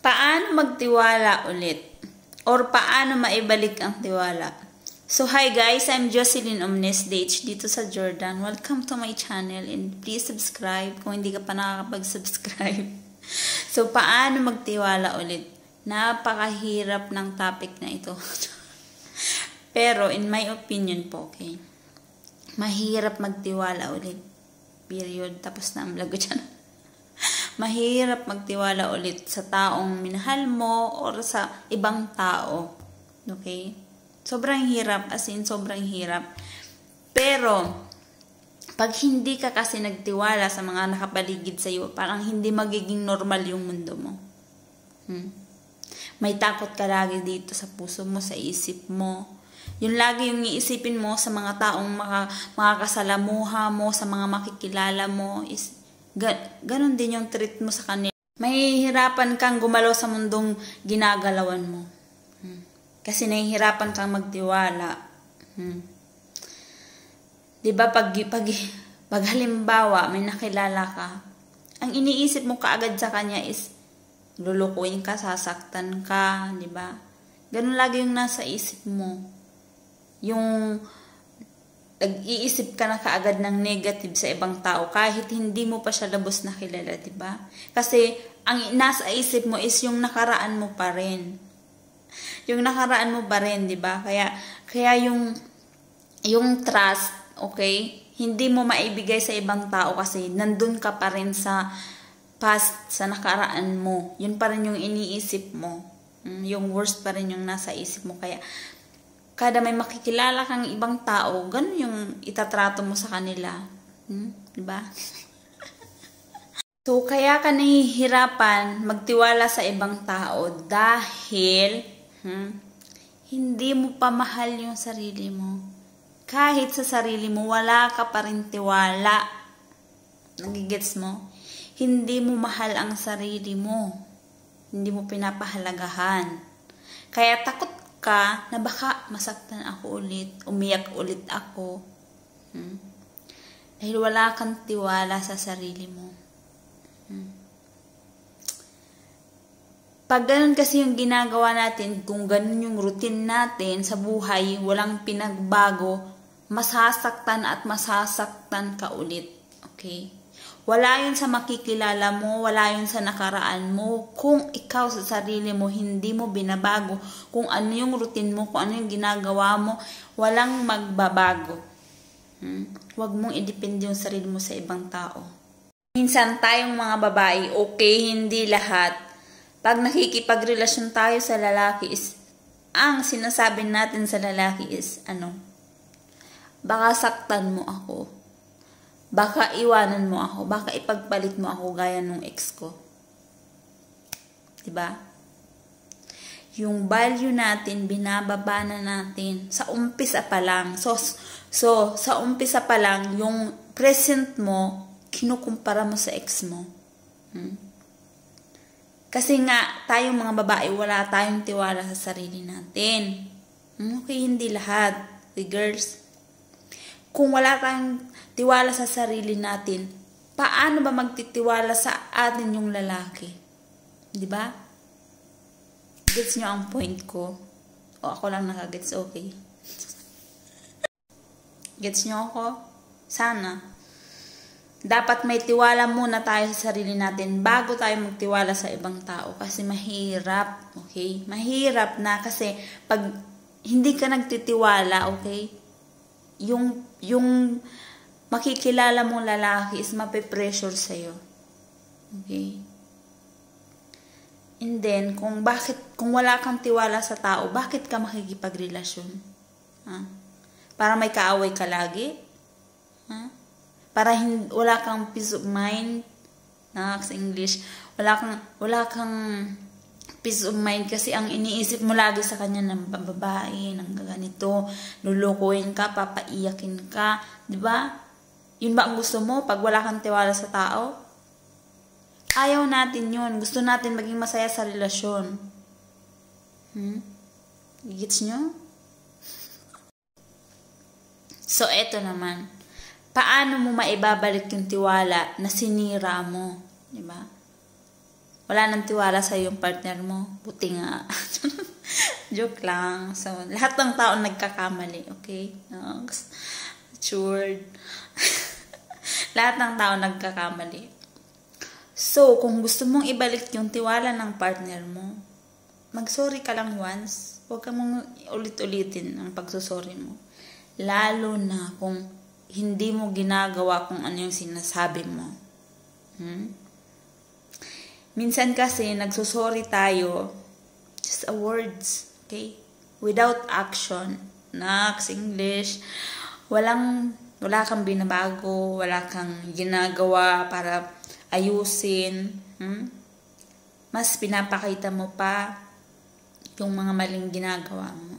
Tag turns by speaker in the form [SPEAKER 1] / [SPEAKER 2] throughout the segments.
[SPEAKER 1] Paano magtiwala ulit? Or paano maibalik ang tiwala? So hi guys, I'm Jocelyn Omnes DH dito sa Jordan. Welcome to my channel and please subscribe kung hindi ka pa nakakapag-subscribe. So paano magtiwala ulit? Napakahirap ng topic na ito. Pero in my opinion po, okay, mahirap magtiwala ulit. Period. Tapos na ang lago dyan. Mahirap magtiwala ulit sa taong minahal mo or sa ibang tao. Okay? Sobrang hirap, as in sobrang hirap. Pero, pag hindi ka kasi nagtiwala sa mga nakapaligid sa iyo, parang hindi magiging normal yung mundo mo. May takot ka lagi dito sa puso mo, sa isip mo. Yun lagi yung iisipin mo sa mga taong makakasalamuha mo, sa mga makikilala mo, is ganon din yung treat mo sa kanila. Mahihirapan kang gumalaw sa mundong ginagalawan mo. Kasi nahihirapan kang magtiwala. Diba pag halimbawa may nakilala ka, ang iniisip mo kaagad sa kanya is lulukuin ka, sasaktan ka, diba? Ganon lagi yung nasa isip mo. Yung nag-iisip ka na kaagad ng negative sa ibang tao kahit hindi mo pa siya labos na kilala, diba? Kasi ang nasa isip mo is yung nakaraan mo pa rin. Yung nakaraan mo pa rin, diba? Kaya yung trust, okay, hindi mo maibigay sa ibang tao kasi nandun ka pa rin sa past, sa nakaraan mo. Yun pa rin yung iniisip mo. Yung worst pa rin yung nasa isip mo. Kaya kada may makikilala kang ibang tao, ganun yung itatrato mo sa kanila. Diba? So, kaya ka nahihirapan magtiwala sa ibang tao dahil hindi mo pa mahal yung sarili mo. Kahit sa sarili mo, wala ka pa rin tiwala. Nagigets mo? Hindi mo mahal ang sarili mo. Hindi mo pinapahalagahan. Kaya takot ka na baka masaktan ako ulit, umiyak ulit ako. Dahil wala kang tiwala sa sarili mo. Pag ganun kasi yung ginagawa natin, kung ganun yung routine natin sa buhay, walang pinagbago, masasaktan at masasaktan ka ulit. Okay? Wala yun sa makikilala mo, wala yun sa nakaraan mo. Kung ikaw sa sarili mo, hindi mo binabago kung ano yung routine mo, kung ano yung ginagawa mo, walang magbabago. Huwag mong idepende yung sarili mo sa ibang tao. Minsan tayong mga babae, okay, hindi lahat. Pag nakikipagrelasyon tayo sa lalaki is, ang sinasabi natin sa lalaki is, baka saktan mo ako. Baka iwanan mo ako. Baka ipagpalit mo ako gaya nung ex ko. Diba? Yung value natin, binababa na natin. Sa umpisa pa lang. So sa umpisa pa lang, yung present mo, kinukumpara mo sa ex mo. Kasi nga, tayong mga babae, wala tayong tiwala sa sarili natin. Okay, hindi lahat. Okay, girls? Kung wala tayong tiwala sa sarili natin, paano ba magtitiwala sa atin yung lalaki? Diba? Gets nyo ang point ko? O ako lang nakagets, okay? Gets nyo ako? Sana. Dapat may tiwala muna tayo sa sarili natin bago tayo magtiwala sa ibang tao. Kasi mahirap, okay? Mahirap na kasi pag hindi ka nagtitiwala, okay? Yung makikilala mong lalaki is mape-pressure sa'yo. Okay? And then, kung wala kang tiwala sa tao, bakit ka makikipagrelasyon? Para may kaaway ka lagi? Para wala kang peace of mind? Sa English, wala kang peace of mind kasi ang iniisip mo lagi sa kanya ng babae, ng ganito, lulukuin ka, papaiyakin ka, di ba? Yun ba ang gusto mo pag wala kang tiwala sa tao? Ayaw natin yun. Gusto natin maging masaya sa relasyon. Gets nyo? So, eto naman. Paano mo maibabalik yung tiwala na sinira mo? Diba? wala nang tiwala sa yung partner mo. Buti nga. Joke lang. So, lahat ng tao nagkakamali, okay? Sure. Lahat ng tao nagkakamali. So, kung gusto mong ibalik yung tiwala ng partner mo, mag-sorry ka lang once. Huwag ka mong ulit-ulitin ang pagsusorry mo. Lalo na kung hindi mo ginagawa kung ano yung sinasabi mo. Minsan kasi, nagsusorry tayo, just a words, okay? Without action. Naks, English. Wala kang binabago, wala kang ginagawa para ayusin. Mas pinapakita mo pa yung mga maling ginagawa mo.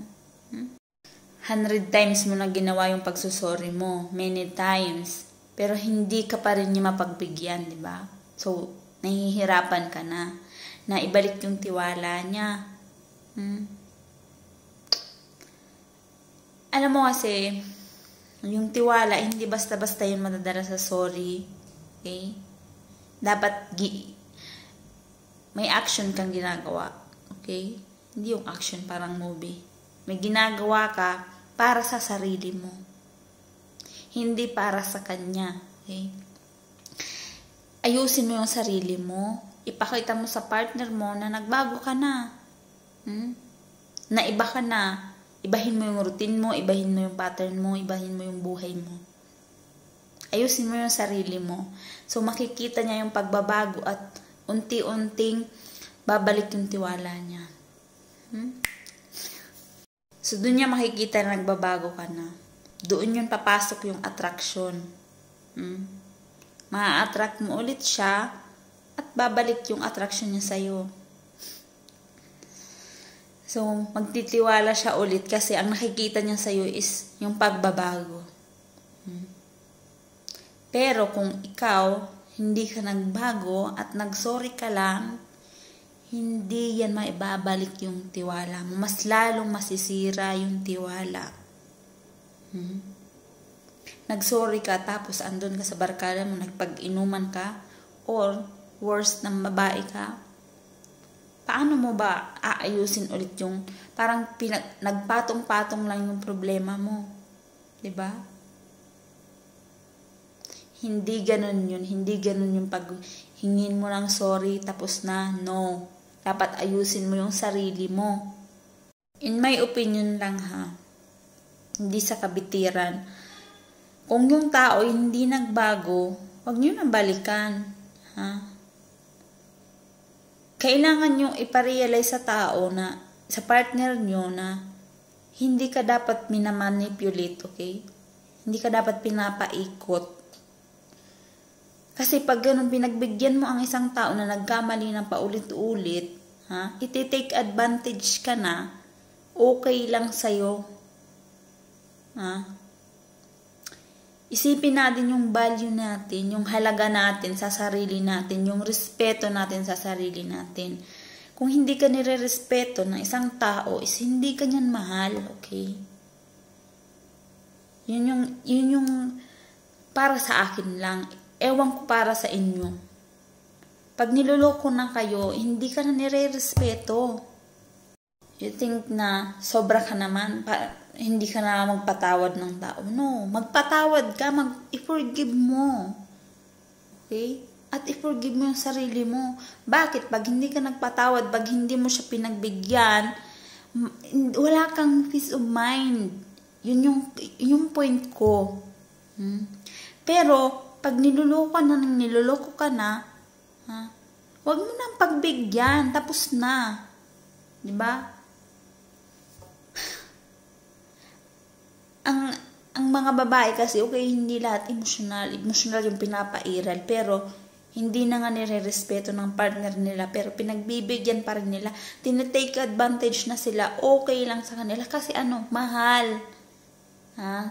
[SPEAKER 1] 100 times mo na ginawa yung pagsusorry mo. Many times. Pero hindi ka pa rin niya mapagbigyan, di ba? So, nahihirapan ka na ibalik yung tiwala niya. Alam mo kasi, yung tiwala, hindi basta-basta yun madadala sa sorry. Okay? Dapat may action kang ginagawa. Okay? Hindi yung action parang movie. May ginagawa ka para sa sarili mo. Hindi para sa kanya. Okay? Ayusin mo yung sarili mo. Ipakita mo sa partner mo na nagbago ka na. Na iba ka na. Ibahin mo yung routine mo, ibahin mo yung pattern mo, ibahin mo yung buhay mo. Ayusin mo yung sarili mo. So, makikita niya yung pagbabago at unti-unting babalik yung tiwala niya. So, doon niya makikita na nagbabago ka na. Doon yun papasok yung attraction. Ma-attract mo ulit siya at babalik yung attraction niya sa'yo. So, magtitiwala siya ulit kasi ang nakikita niya sa'yo is yung pagbabago. Pero kung ikaw, hindi ka nagbago at nagsorry ka lang, hindi yan maibabalik yung tiwala mo. Mas lalong masisira yung tiwala. Nagsorry ka tapos andun ka sa barkada mo, nagpag-inuman ka, or worse, ng babae ka, paano mo ba aayusin ulit yung parang nagpatong-patong lang yung problema mo? 'Di ba? Hindi ganun yun. Hindi ganun yung paghingin mo ng sorry tapos na. No. Dapat ayusin mo yung sarili mo. In my opinion lang ha. Hindi sa kabitiran. Kung yung tao hindi nagbago, wag niyo nang balikan. Ha? Kailangan nyo iparealize sa tao na, sa partner nyo na, hindi ka dapat minamanipulate, okay? Hindi ka dapat pinapaikot. Kasi pag ganun pinagbigyan mo ang isang tao na nagkamali ng paulit-ulit, iti-take advantage ka na, okay lang sa'yo. Isipin natin yung value natin, yung halaga natin sa sarili natin, yung respeto natin sa sarili natin. Kung hindi ka nire-respeto ng isang tao, is hindi ka niyan mahal, okay? Yun yung para sa akin lang. Ewan ko para sa inyo. Pag niloloko na kayo, hindi ka na nire-respeto. You think na sobra ka naman, hindi ka na magpatawad ng tao. No, magpatawad ka, i-forgive mo. Okay? At i-forgive mo yung sarili mo. Bakit? Pag hindi ka nagpatawad, pag hindi mo siya pinagbigyan, wala kang peace of mind. Yun yung point ko. Pero, pag niloloko ka na, huwag mo nang pagbigyan, tapos na. Diba? Ang mga babae kasi, okay, hindi lahat emotional yung pinapairal, pero hindi na nga nire-respeto ng partner nila, pero pinagbibigyan pa rin nila, tinitake advantage na sila, okay lang sa kanila, kasi mahal.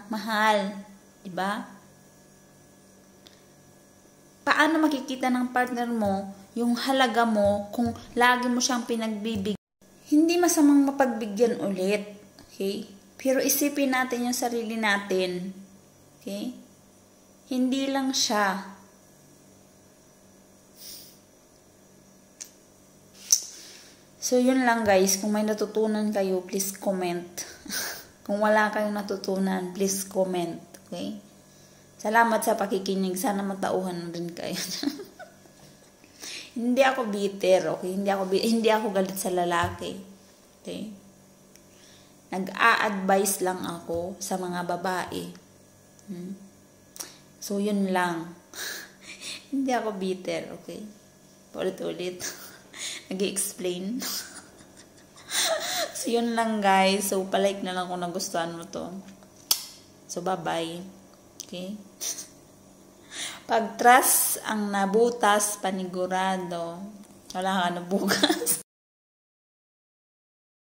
[SPEAKER 1] Mahal. Diba? Paano makikita ng partner mo yung halaga mo kung lagi mo siyang pinagbibigyan? Hindi masamang mapagbigyan ulit. Okay? Pero isipin natin yung sarili natin. Okay? Hindi lang siya. So, yun lang guys. Kung may natutunan kayo, please comment. Kung wala kayong natutunan, please comment. Okay? Salamat sa pakikinig. Sana matauhan rin kayo. Hindi ako bitter, okay? Hindi ako galit sa lalaki. Okay? Nag-a-advise lang ako sa mga babae. So, yun lang. Hindi ako bitter, okay? Ulit-ulit. Nag-i-explain. So, yun lang guys. So, palike na lang kung nagustuhan mo to. So, bye-bye. Okay? Pag trust ang nabutas, panigurado. Wala ka nabugas.